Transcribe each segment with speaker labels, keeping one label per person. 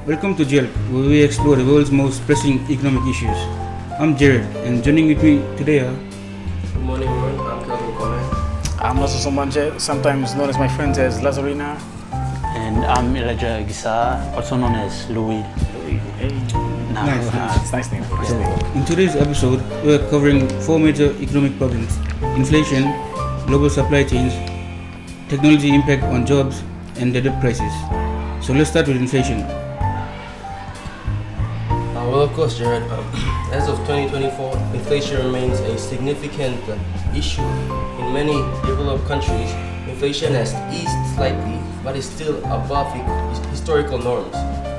Speaker 1: Welcome to JELP, where we explore the world's most pressing economic issues. I'm Jared, and joining with me today are...
Speaker 2: Good morning, everyone. I'm Kelvin Kone.
Speaker 3: I'm Lasso Sombanje, sometimes known as my friends as Lazarina.
Speaker 4: And I'm Elijah Gisa, also known as Louis.
Speaker 3: Hey.
Speaker 1: Nice.
Speaker 3: It's nice name.
Speaker 1: In today's episode, we're covering four major economic problems: inflation, global supply chains, technology impact on jobs, and the debt crisis. So let's start with inflation.
Speaker 2: Well, of course, Jared. As of 2024, inflation remains a significant issue. In many developed countries, inflation has eased slightly, but is still above historical norms.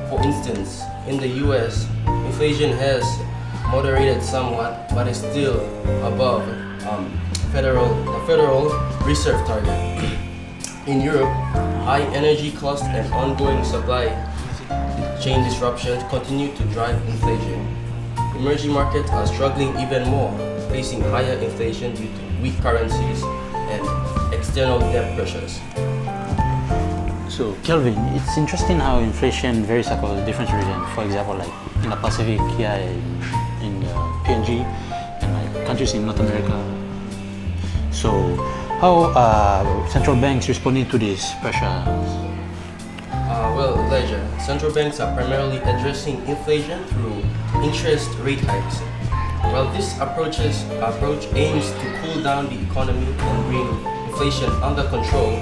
Speaker 2: For instance, in the US, inflation has moderated somewhat, but is still above the Federal Reserve target. In Europe, high energy costs and ongoing supply chain disruptions continue to drive inflation. Emerging markets are struggling even more, facing higher inflation due to weak currencies and external debt pressures.
Speaker 4: So, Kelvin, it's interesting how inflation varies across different regions. For example, like in the Pacific, here in the PNG, and like countries in North America. So, how are central banks responding to this pressure?
Speaker 2: Well, Elijah, central banks are primarily addressing inflation through interest rate hikes. While this approach aims to cool down the economy and bring inflation under control,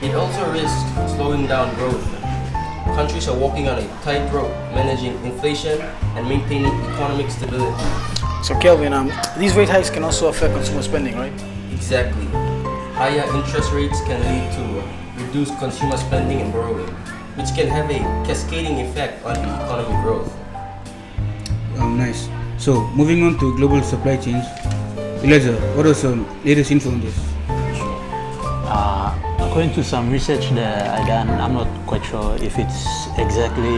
Speaker 2: it also risks slowing down growth. Countries are walking on a tightrope, managing inflation and maintaining economic stability.
Speaker 3: So Kelvin, these rate hikes can also affect consumer spending, right?
Speaker 2: Exactly. Higher interest rates can lead to reduced consumer spending and borrowing, which can have a cascading effect on the economic growth.
Speaker 1: Nice. So, moving on to global supply chains. Elijah, what are some latest info on this?
Speaker 4: According to some research that I done, I'm not quite sure if it's exactly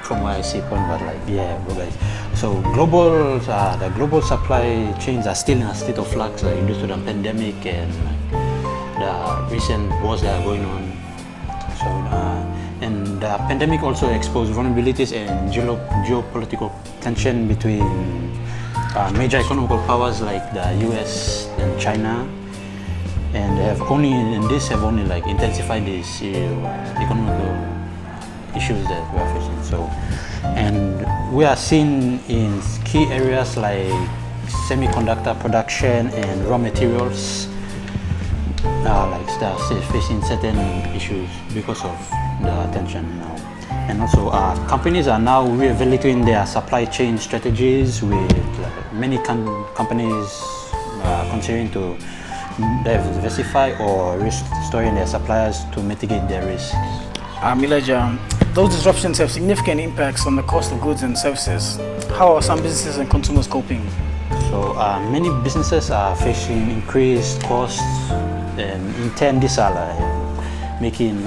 Speaker 4: from where I see point, but like guys. So the global supply chains are still in a state of flux, like due to the pandemic and the recent wars that are going on. So and the pandemic also exposed vulnerabilities and geopolitical tension between major economical powers like the US and China. And this have only like intensified these economical issues that we are facing. So, and we are seeing in key areas like semiconductor production and raw materials, like start facing certain issues because of the tension now. And also, companies are now reevaluating their supply chain strategies, with many companies considering to diversify or restoring their suppliers to mitigate their risks.
Speaker 3: Elijah, those disruptions have significant impacts on the cost of goods and services. How are some businesses and consumers coping?
Speaker 4: So many businesses are facing increased costs, and in turn these are making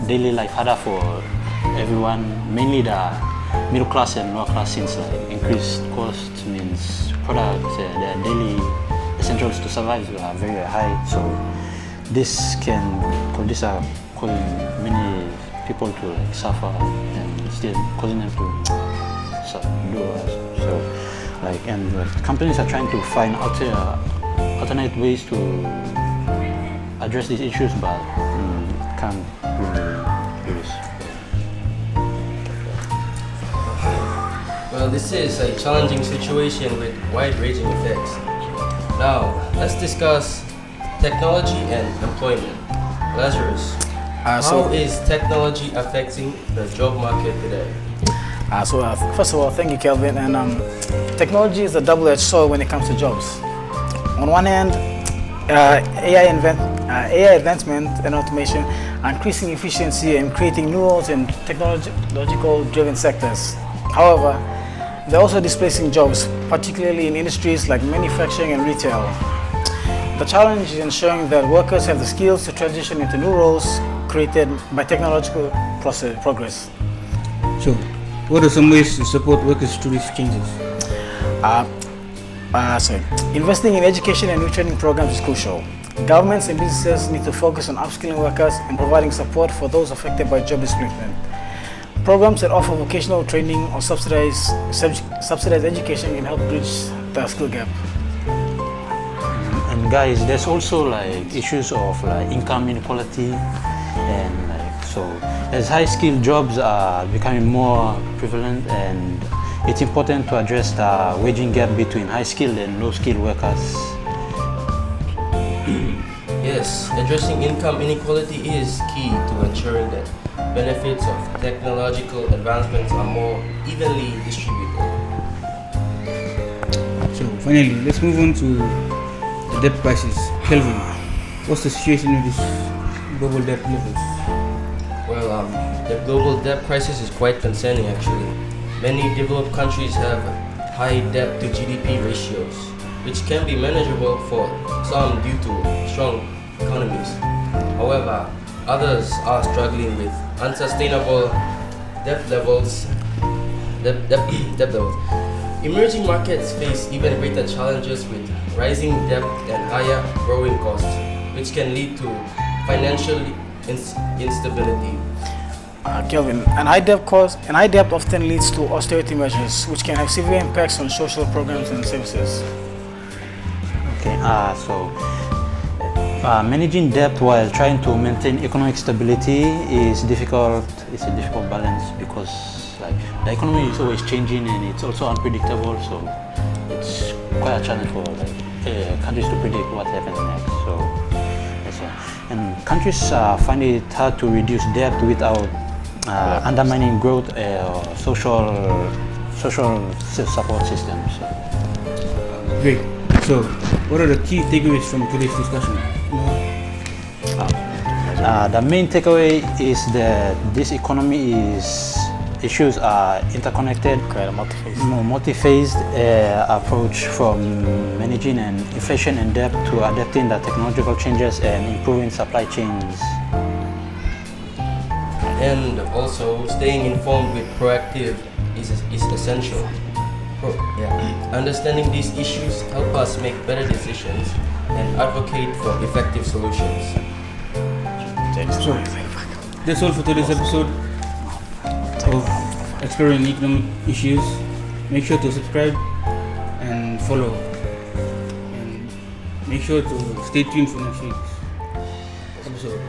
Speaker 4: daily life harder for everyone, mainly the middle class and lower class, since increased costs means products, their daily essentials to survive are very high. So this are causing many people to suffer and still causing them to companies are trying to find alternate ways to address these issues, but can't really do this.
Speaker 2: Well, this is a challenging situation with wide-ranging effects. Now, let's discuss technology and employment. Lazarus, how is technology affecting the job market today?
Speaker 3: First of all, thank you, Kelvin. And technology is a double-edged sword when it comes to jobs. On one hand, AI advancement and automation are increasing efficiency and creating new roles in technological-driven sectors. However, they're also displacing jobs, particularly in industries like manufacturing and retail. The challenge is ensuring that workers have the skills to transition into new roles created by technological progress.
Speaker 1: So, what are some ways to support workers through these changes?
Speaker 3: Investing in education and retraining programs is crucial. Governments and businesses need to focus on upskilling workers and providing support for those affected by job displacement. Programs that offer vocational training or subsidized education can help bridge the skill gap.
Speaker 4: And guys, there's also like issues of like income inequality, and like so as high skilled jobs are becoming more prevalent, and it's important to address the waging gap between high skilled and low skilled workers.
Speaker 2: Yes, addressing income inequality is key to ensuring that benefits of technological advancements are more evenly distributed.
Speaker 1: So finally, let's move on to the debt crisis. Kelvin, what's the situation with this global debt levels?
Speaker 2: Well, the global debt crisis is quite concerning actually. Many developed countries have high debt to GDP ratios, which can be manageable for some due to strong economies. However, others are struggling with unsustainable debt levels. Emerging markets face even greater challenges with rising debt and higher borrowing costs, which can lead to financial instability.
Speaker 3: Kelvin, an high debt often leads to austerity measures, which can have severe impacts on social programs and services.
Speaker 4: Okay, managing debt while trying to maintain economic stability is difficult. It's a difficult balance because like the economy is always changing and it's also unpredictable. So it's quite a challenge for like countries to predict what happens next. So that's why. And countries find it hard to reduce debt without undermining growth or social support systems.
Speaker 1: Great. So, what are the key takeaways from today's discussion?
Speaker 4: The main takeaway is that this issues are interconnected, multi-phased approach from managing and inflation and debt to adapting the technological changes and improving supply chains.
Speaker 2: And also, staying informed with proactive is essential. Understanding these issues help us make better decisions and advocate for effective solutions.
Speaker 1: So, that's all for today's episode of Exploring Economic Issues. Make sure to subscribe and follow, and make sure to stay tuned for next week's episode.